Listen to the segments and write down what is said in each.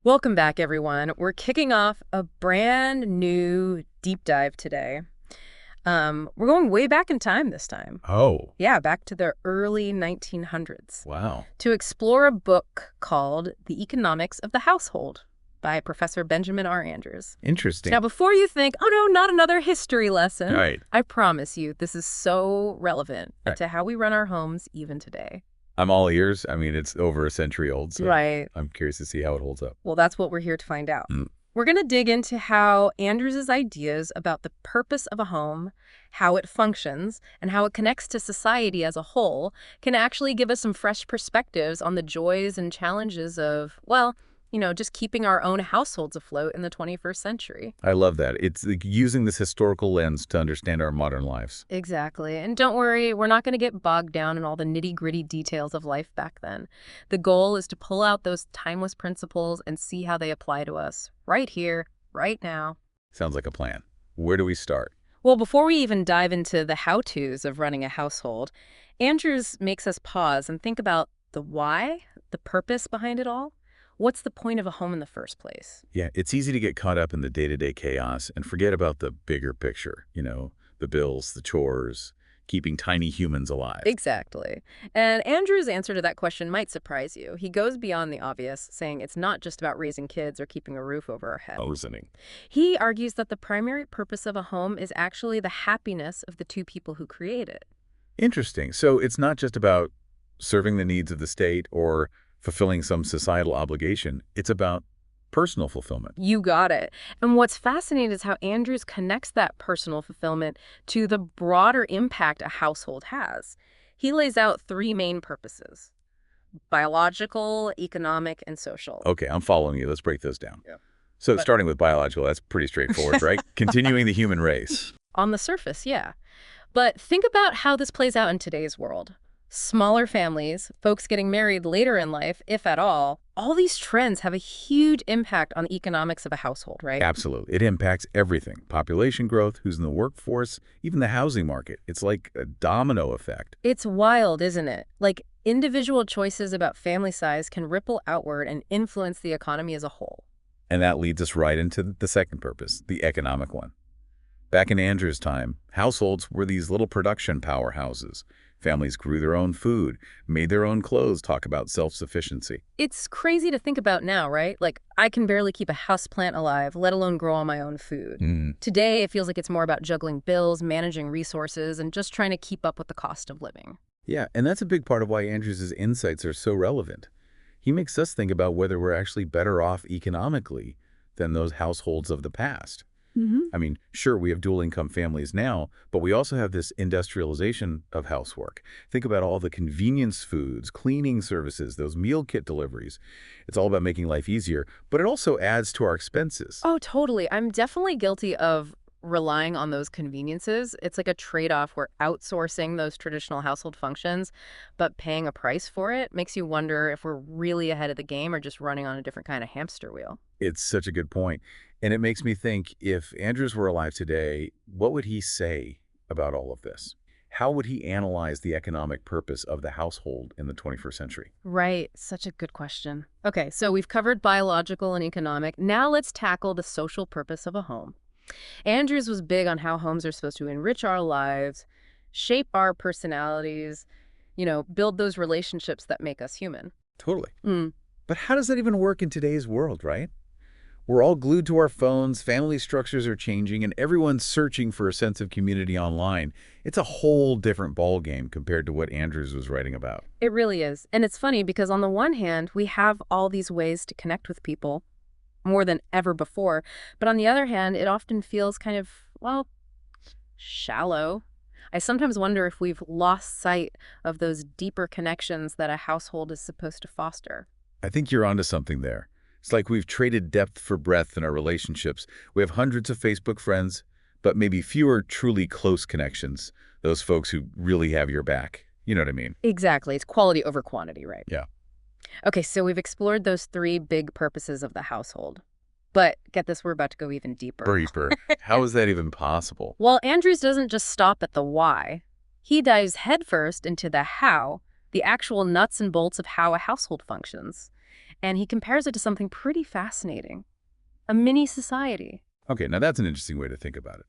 Welcome back, everyone. We're kicking off a brand new deep dive today. We're going way back in time this time. Oh, Yeah, back to the early 1900s wow. to explore a book called The Economics of the Household by Professor Benjamin R. Andrews. Interesting. Now, before you think, oh no, not another history lesson, Right. I promise you this is so relevant Right. to how we run our homes even today. I'm all ears. I mean, it's over a century old, so Right. I'm curious to see how it holds up. Well, that's what we're here to find out. Mm. We're going to dig into how Andrews's ideas about the purpose of a home, how it functions, and how it connects to society as a whole can actually give us some fresh perspectives on the joys and challenges of, well, just keeping our own households afloat in the 21st century. I love that. It's like using this historical lens to understand our modern lives. Exactly. And don't worry, we're not going to get bogged down in all the nitty-gritty details of life back then. The goal is to pull out those timeless principles and see how they apply to us right here, right now. Sounds like a plan. Where do we start? Well, before we even dive into the how-tos of running a household, Andrews makes us pause and think about the why, the purpose behind it all. What's the point of a home in the first place? Yeah, it's easy to get caught up in the day-to-day chaos and forget about the bigger picture, the bills, the chores, keeping tiny humans alive. Exactly. And Andrew's answer to that question might surprise you. He goes beyond the obvious, saying it's not just about raising kids or keeping a roof over our head. Listening. He argues that the primary purpose of a home is actually the happiness of the two people who create it. Interesting. So it's not just about serving the needs of the state or fulfilling some societal obligation. It's about personal fulfillment. You got it. And what's fascinating is how Andrews connects that personal fulfillment to the broader impact a household has. He lays out three main purposes: biological, economic, and social. Okay, I'm following you. Let's break those down. Yeah. So But- starting with biological, that's pretty straightforward, right? Continuing the human race. On the surface, yeah. But think about how this plays out in today's world. Smaller families, folks getting married later in life, if at all these trends have a huge impact on the economics of a household, right? Absolutely. It impacts everything. Population growth, who's in the workforce, even the housing market. It's like a domino effect. It's wild, isn't it? Like, individual choices about family size can ripple outward and influence the economy as a whole. And that leads us right into the second purpose, the economic one. Back in Andrew's time, households were these little production powerhouses. Families grew their own food, made their own clothes, talk about self-sufficiency. It's crazy to think about now, right? Like, I can barely keep a houseplant alive, let alone grow all my own food. Today, it feels like it's more about juggling bills, managing resources, and just trying to keep up with the cost of living. Yeah, and that's a big part of why Andrews' insights are so relevant. He makes us think about whether we're actually better off economically than those households of the past. I mean, sure, we have dual-income families now, but we also have this industrialization of housework. Think about all the convenience foods, cleaning services, those meal kit deliveries. It's all about making life easier, but it also adds to our expenses. Oh, totally. I'm definitely guilty of relying on those conveniences. It's like a trade-off where outsourcing those traditional household functions, but paying a price for it makes you wonder if we're really ahead of the game or just running on a different kind of hamster wheel. It's such a good point. And it makes me think, if Andrews were alive today, what would he say about all of this? How would he analyze the economic purpose of the household in the 21st century? Right. Such a good question. Okay, so we've covered biological and economic. Now let's tackle the social purpose of a home. Andrews was big on how homes are supposed to enrich our lives, shape our personalities, build those relationships that make us human. Totally. Mm. But how does that even work in today's world, right? We're all glued to our phones, family structures are changing, and everyone's searching for a sense of community online. It's a whole different ballgame compared to what Andrews was writing about. It really is. And it's funny because on the one hand, we have all these ways to connect with people more than ever before. But on the other hand, it often feels kind of, well, shallow. I sometimes wonder if we've lost sight of those deeper connections that a household is supposed to foster. I think you're onto something there. It's like we've traded depth for breadth in our relationships. We have hundreds of Facebook friends, but maybe fewer truly close connections. Those folks who really have your back. You know what I mean? Exactly. It's quality over quantity, right? Yeah. Okay, so we've explored those three big purposes of the household. But get this, we're about to go even deeper. Deeper. How is that even possible? Well, Andrews doesn't just stop at the why. He dives headfirst into the how, the actual nuts and bolts of how a household functions. And he compares it to something pretty fascinating, a mini society. Okay, now that's an interesting way to think about it.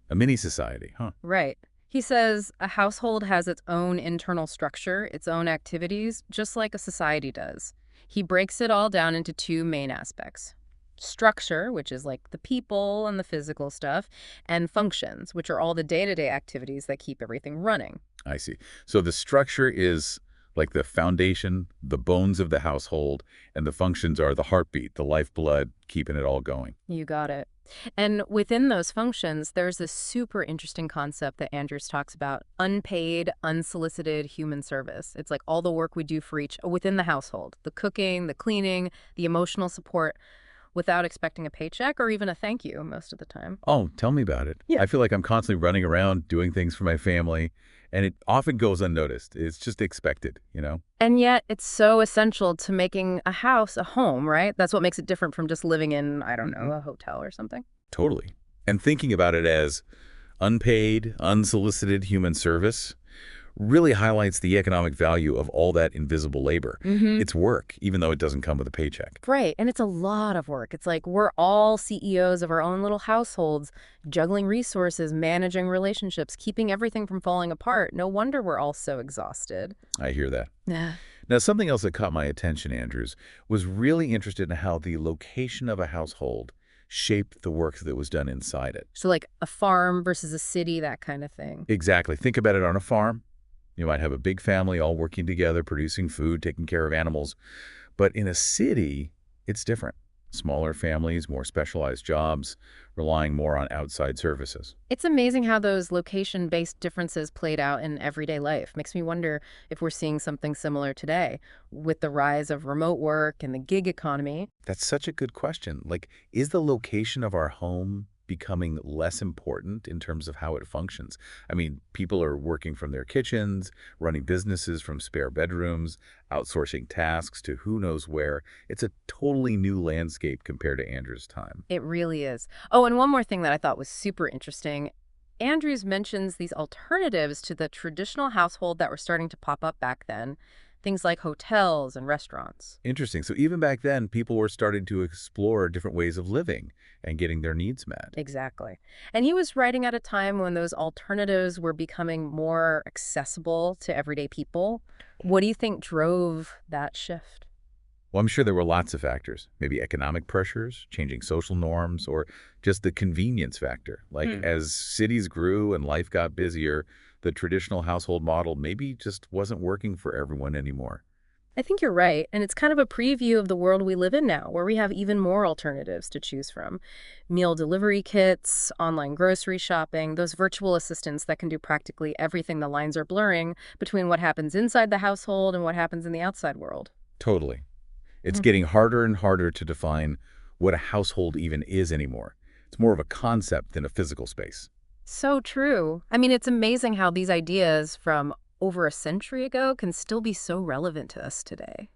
A mini society, huh? Right. He says a household has its own internal structure, its own activities, just like a society does. He breaks it all down into two main aspects. Structure, which is like the people and the physical stuff, and functions, which are all the day-to-day activities that keep everything running. I see. So the structure is like the foundation, the bones of the household, and the functions are the heartbeat, the lifeblood, keeping it all going. You got it. And within those functions, there's this super interesting concept that Andrews talks about, unpaid, unsolicited human service. It's like all the work we do for each within the household, the cooking, the cleaning, the emotional support, without expecting a paycheck or even a thank you most of the time. Oh, tell me about it. Yeah. I feel like I'm constantly running around doing things for my family, and it often goes unnoticed. It's just expected, you know? And yet it's so essential to making a house a home, right? That's what makes it different from just living in, I don't know, a hotel or something. Totally. And thinking about it as unpaid, unsolicited human service really highlights the economic value of all that invisible labor. It's work, even though it doesn't come with a paycheck. Right. And it's a lot of work. It's like we're all CEOs of our own little households, juggling resources, managing relationships, keeping everything from falling apart. No wonder we're all so exhausted. I hear that. Yeah. Now, something else that caught my attention, Andrews, was really interested in how the location of a household shaped the work that was done inside it. So like a farm versus a city, that kind of thing. Exactly. Think about it on a farm. You might have a big family all working together, producing food, taking care of animals. But in a city, it's different. Smaller families, more specialized jobs, relying more on outside services. It's amazing how those location-based differences played out in everyday life. Makes me wonder if we're seeing something similar today with the rise of remote work and the gig economy. That's such a good question. Like, is the location of our home becoming less important in terms of how it functions? I mean, people are working from their kitchens, running businesses from spare bedrooms, outsourcing tasks to who knows where. It's a totally new landscape compared to Andrew's time. It really is. Oh, and one more thing that I thought was super interesting. Andrews mentions these alternatives to the traditional household that were starting to pop up back then, things like hotels and restaurants. Interesting. So even back then, people were starting to explore different ways of living and getting their needs met. Exactly. And he was writing at a time when those alternatives were becoming more accessible to everyday people. What do you think drove that shift? Well, I'm sure there were lots of factors, maybe economic pressures, changing social norms, or just the convenience factor. Like as cities grew and life got busier, the traditional household model maybe just wasn't working for everyone anymore. I think you're right, and it's kind of a preview of the world we live in now, where we have even more alternatives to choose from. Meal delivery kits, online grocery shopping, those virtual assistants that can do practically everything. The lines are blurring between what happens inside the household and what happens in the outside world. Totally. It's getting harder and harder to define what a household even is anymore. It's more of a concept than a physical space. So true. I mean, it's amazing how these ideas from over a century ago can still be so relevant to us today.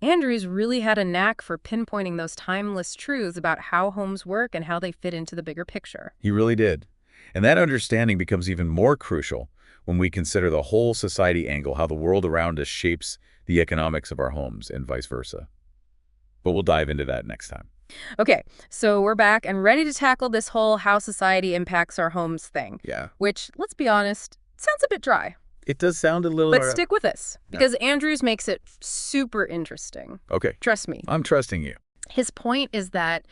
Andrews really had a knack for pinpointing those timeless truths about how homes work and how they fit into the bigger picture. He really did. And that understanding becomes even more crucial when we consider the whole society angle, how the world around us shapes the economics of our homes and vice versa. But we'll dive into that next time. Okay, so we're back and ready to tackle this whole how society impacts our homes thing. Yeah. Which, let's be honest, sounds a bit dry. It does sound a little... But stick with us, because Andrews makes it super interesting. Okay. Trust me. I'm trusting you. His point is that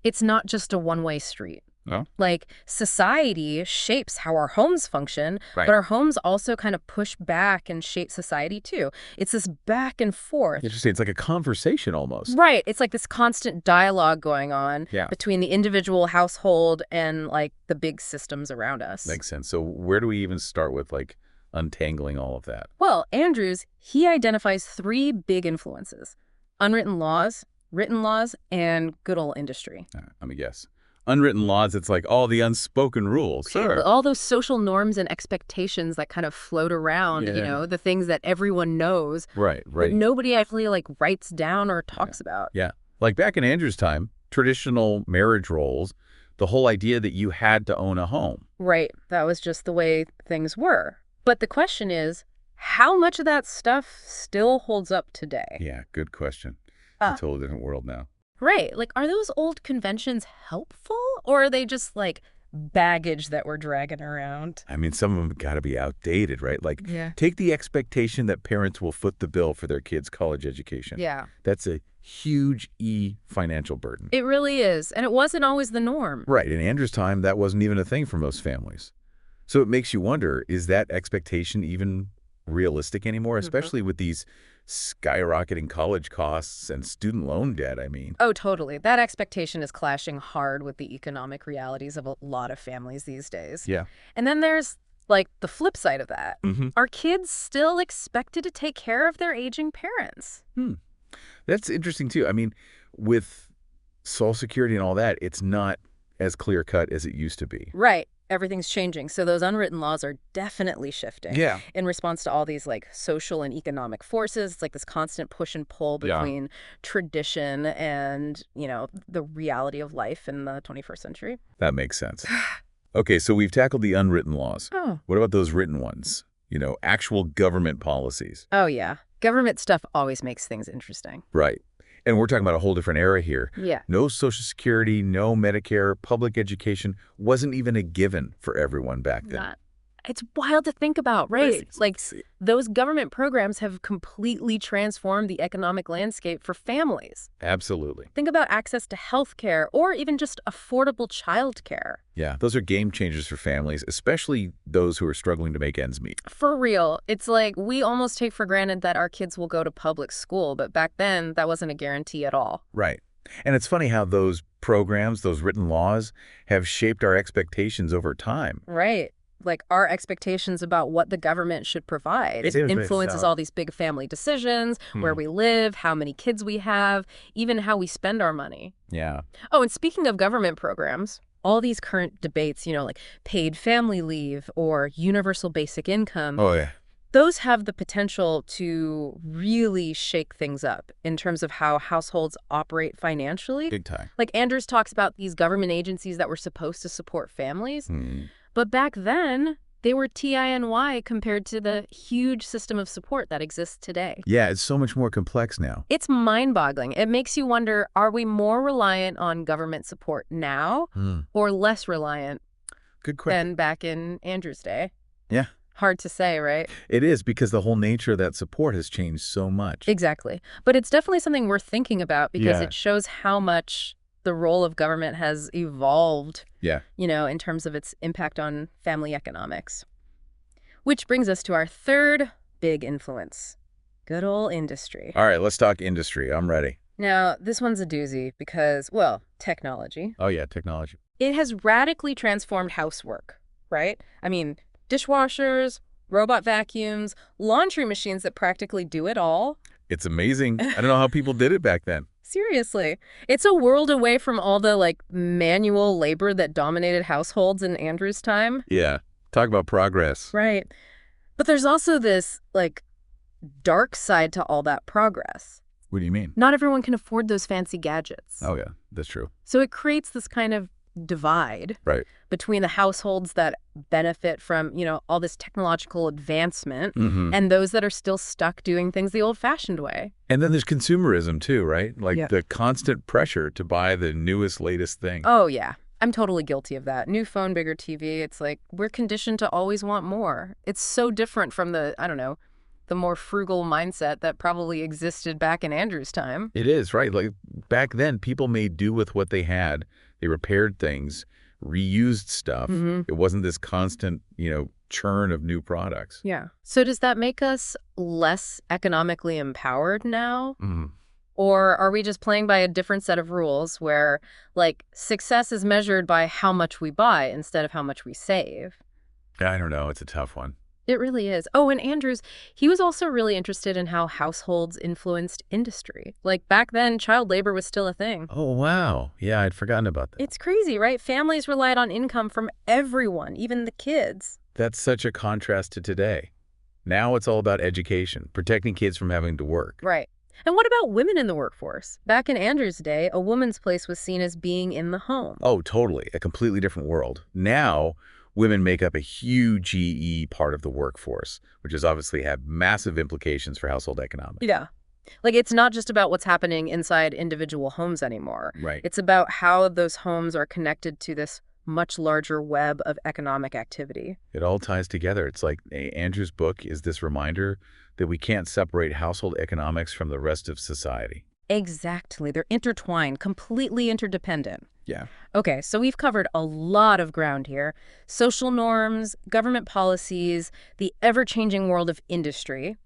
it's not just a one-way street. No? Like, society shapes how our homes function, Right. but our homes also kind of push back and shape society too. It's this back and forth. Interesting. It's like a conversation almost. Right. It's like this constant dialogue going on Yeah. between the individual household and, like, the big systems around us. Makes sense. So where do we even start with, like, untangling all of that? Well, Andrews, he identifies three big influences: unwritten laws, written laws, and good old industry. Let me guess. Unwritten laws, it's like all the unspoken rules. Sure. All those social norms and expectations that kind of float around, you Yeah. know, the things that everyone knows, Right, but right. nobody actually, like, writes down or talks about. Yeah. Like back in Andrew's time, traditional marriage roles, the whole idea that you had to own a home. Right. That was just the way things were. But the question is, how much of that stuff still holds up today? Yeah, good question. a totally different world now. Right. Like, are those old conventions helpful, or are they just like baggage that we're dragging around? I mean, some of them got to be outdated, right? Like, Yeah. take the expectation that parents will foot the bill for their kids' college education. Yeah. That's a huge financial burden. It really is. And it wasn't always the norm. Right. In Andrew's time, that wasn't even a thing for most families. So it makes you wonder, is that expectation even realistic anymore, especially with these skyrocketing college costs and student loan debt, I mean? Oh, totally. That expectation is clashing hard with the economic realities of a lot of families these days. Yeah. And then there's, like, the flip side of that. Are kids still expected to take care of their aging parents? That's interesting, too. I mean, with Social Security and all that, it's not as clear-cut as it used to be. Right. Everything's changing. So those unwritten laws are definitely shifting. Yeah. In response to all these like social and economic forces, it's like this constant push and pull between tradition and, you know, the reality of life in the 21st century. That makes sense. Okay, so we've tackled the unwritten laws. Oh. What about those written ones? You know, actual government policies. Oh, yeah. Government stuff always makes things interesting. Right. And we're talking about a whole different era here. Yeah. No Social Security, no Medicare, public education wasn't even a given for everyone back then. It's wild to think about, right? Like, those government programs have completely transformed the economic landscape for families. Absolutely. Think about access to health care or even just affordable child care. Yeah, those are game changers for families, especially those who are struggling to make ends meet. For real. It's like we almost take for granted that our kids will go to public school, but back then that wasn't a guarantee at all. Right. And it's funny how those programs, those written laws, have shaped our expectations over time. Right. Like our expectations about what the government should provide. It influences all these big family decisions, where we live, how many kids we have, even how we spend our money. Yeah. Oh, and speaking of government programs, all these current debates, you know, like paid family leave or universal basic income. Oh, yeah. Those have the potential to really shake things up in terms of how households operate financially. Big time. Like Andrews talks about these government agencies that were supposed to support families. But back then, they were TINY compared to the huge system of support that exists today. Yeah, it's so much more complex now. It's mind-boggling. It makes you wonder, are we more reliant on government support now or less reliant Good question. than back in Andrew's day? Yeah. Hard to say, right? It is, because the whole nature of that support has changed so much. Exactly. But it's definitely something worth thinking about because Yeah. it shows how much the role of government has evolved, Yeah. you know, in terms of its impact on family economics. Which brings us to our third big influence, good old industry. All right, let's talk industry. I'm ready. Now, this one's a doozy because, well, technology. Oh, yeah, technology. It has radically transformed housework, right? I mean, dishwashers, robot vacuums, laundry machines that practically do it all. It's amazing. I don't know how people did it back then. Seriously. It's a world away from all the, like, manual labor that dominated households in Andrew's time. Yeah. Talk about progress. Right. But there's also this, like, dark side to all that progress. What do you mean? Not everyone can afford those fancy gadgets. Oh, yeah, that's true. So it creates this kind of divide Right. between the households that benefit from, you know, all this technological advancement And and those that are still stuck doing things the old-fashioned way. then there's consumerism, too, right? Like Yeah. the constant pressure to buy the newest, latest thing. Oh, yeah. I'm totally guilty of that. New phone, bigger TV. It's like we're conditioned to always want more. It's so different from the, I don't know, the more frugal mindset that probably existed back in Andrew's time. It is, right? Like back then, people made do with what they had. They repaired things, reused stuff. It wasn't this constant, churn of new products. Yeah. So does that make us less economically empowered now? Or are we just playing by a different set of rules where, like, success is measured by how much we buy instead of how much we save? I don't know. It's a tough one. It really is. Oh, and Andrews, he was also really interested in how households influenced industry. Like, back then, child labor was still a thing. Oh, wow. Yeah, I'd forgotten about that. It's crazy, right? Families relied on income from everyone, even the kids. That's such a contrast to today. Now it's all about education, protecting kids from having to work. Right. And what about women in the workforce? Back in Andrew's day, a woman's place was seen as being in the home. Oh, totally. A completely different world. Now, women make up a huge part of the workforce, which has obviously had massive implications for household economics. Yeah. Like, it's not just about what's happening inside individual homes anymore. Right. It's about how those homes are connected to this much larger web of economic activity. It all ties together. It's like Andrew's book is this reminder that we can't separate household economics from the rest of society. Exactly. They're intertwined, completely interdependent. Yeah. Okay, so we've covered a lot of ground here. Social norms, government policies, the ever-changing world of industry.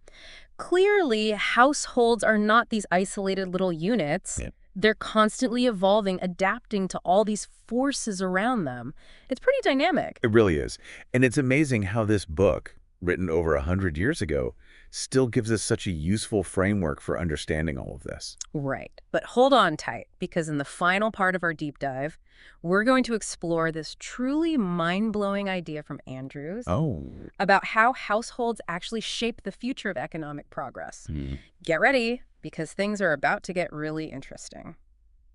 Clearly, households are not these isolated little units. Yeah. They're constantly evolving, adapting to all these forces around them. It's pretty dynamic. It really is. And it's amazing how this book, written over 100 years ago, still gives us such a useful framework for understanding all of this. Right. But hold on tight, because in the final part of our deep dive, we're going to explore this truly mind-blowing idea from Andrews Oh. about how households actually shape the future of economic progress. Get ready, because things are about to get really interesting.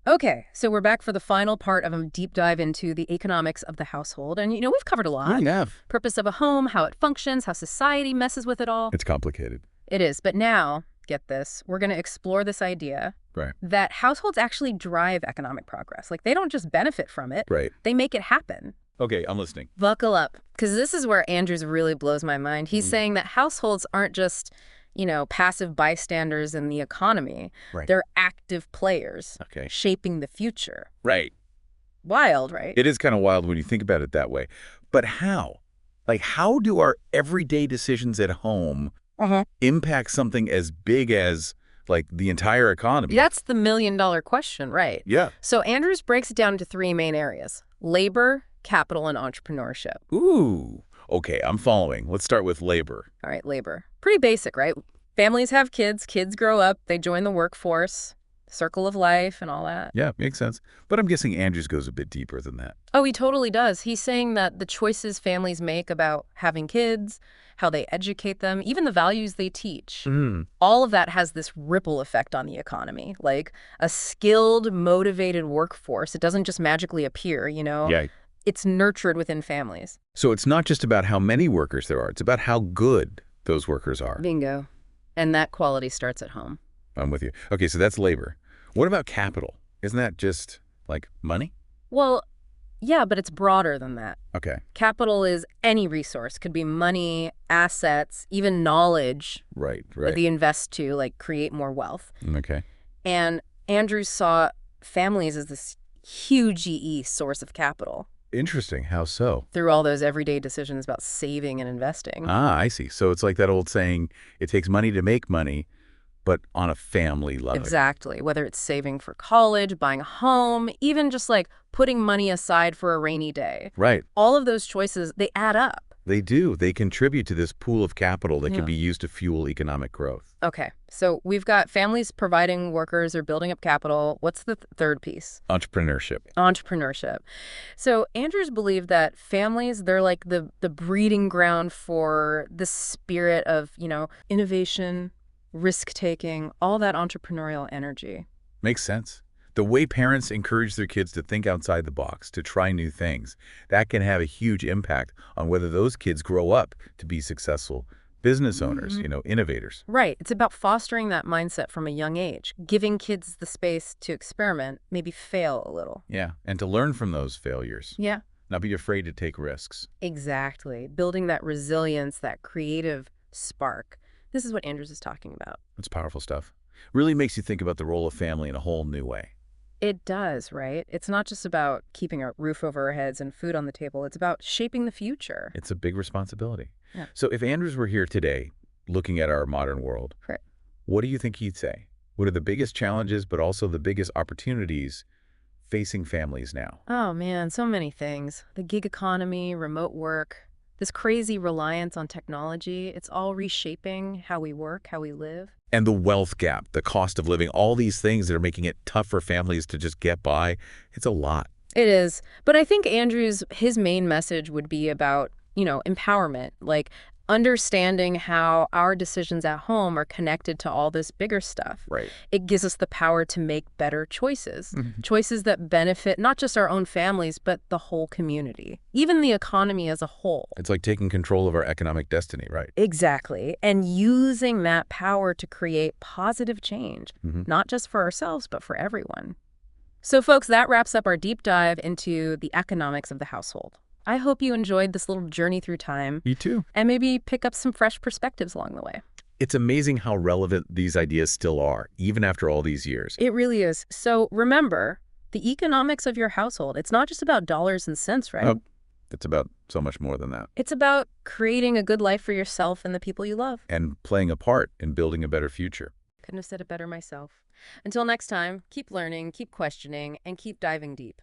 Okay, so we're back for the final part of a deep dive into the economics of the household. And, we've covered a lot. Yeah. Purpose of a home, how it functions, how society messes with it all. It's complicated. It is. But now, get this, we're going to explore this idea Right. that households actually drive economic progress. Like, they don't just benefit from it. Right. They make it happen. Okay, I'm listening. Buckle up, because this is where Andrews really blows my mind. He's saying that households aren't just, passive bystanders in the economy. Right. They're active players Okay. shaping the future. Right. Wild, right? It is kind of wild when you think about it that way. But how? Like, how do our everyday decisions at home impact something as big as, like, the entire economy? That's the million-dollar question, right? Yeah. So Andrews breaks it down into three main areas: labor, capital, and entrepreneurship. Ooh. Okay, I'm following. Let's start with labor. All right, labor. Pretty basic, right? Families have kids grow up, they join the workforce, circle of life and all that. Yeah, makes sense. But I'm guessing Andrews goes a bit deeper than that. Oh, he totally does. He's saying that the choices families make about having kids, how they educate them, even the values they teach, all of that has this ripple effect on the economy. Like a skilled, motivated workforce, it doesn't just magically appear, Yeah. It's nurtured within families. So it's not just about how many workers there are. It's about how good those workers are. Bingo. And that quality starts at home. I'm with you. Okay, so that's labor. What about capital? Isn't that just, like, money? Well, yeah, but it's broader than that. Okay. Capital is any resource. Could be money, assets, even knowledge Right. that you invest to, like, create more wealth. Okay. And Andrews saw families as this huge source of capital Interesting. How so? through all those everyday decisions about saving and investing. Ah, I see. So it's like that old saying, it takes money to make money, but on a family level. Exactly. Whether it's saving for college, buying a home, even just like putting money aside for a rainy day. Right. All of those choices, they add up. They do. They contribute to this pool of capital that Yeah. can be used to fuel economic growth. Okay, so we've got families providing workers or building up capital. What's the third piece? Entrepreneurship. Entrepreneurship. So Andrews believed that families, they're like the breeding ground for the spirit of, innovation, risk-taking, all that entrepreneurial energy. Makes sense. The way parents encourage their kids to think outside the box, to try new things, that can have a huge impact on whether those kids grow up to be successful business owners, innovators. Right. It's about fostering that mindset from a young age, giving kids the space to experiment, maybe fail a little. Yeah, and to learn from those failures, Yeah. not be afraid to take risks. Exactly. Building that resilience, that creative spark. This is what Andrews is talking about. It's powerful stuff. Really makes you think about the role of family in a whole new way. It does, right? It's not just about keeping a roof over our heads and food on the table. It's about shaping the future. It's a big responsibility. Yeah. So if Andrews were here today, looking at our modern world, Right. what do you think he'd say? What are the biggest challenges, but also the biggest opportunities facing families now? Oh, man, so many things. The gig economy, remote work, this crazy reliance on technology. It's all reshaping how we work, how we live. And the wealth gap, the cost of living, all these things that are making it tough for families to just get by. It's a lot. It is. But I think Andrews, his main message would be about, empowerment, like Understanding how our decisions at home are connected to all this bigger stuff. Right. It gives us the power to make better choices. Mhm. Choices that benefit not just our own families, but the whole community, even the economy as a whole. It's like taking control of our economic destiny, right? Exactly. And using that power to create positive change, Mhm. not just for ourselves, but for everyone. So, folks, that wraps up our deep dive into the economics of the household. I hope you enjoyed this little journey through time Me too. and maybe pick up some fresh perspectives along the way. It's amazing how relevant these ideas still are, even after all these years. It really is. So remember, the economics of your household, it's not just about dollars and cents, right? Oh, it's about so much more than that. It's about creating a good life for yourself and the people you love. And playing a part in building a better future. Couldn't have said it better myself. Until next time, keep learning, keep questioning, and keep diving deep.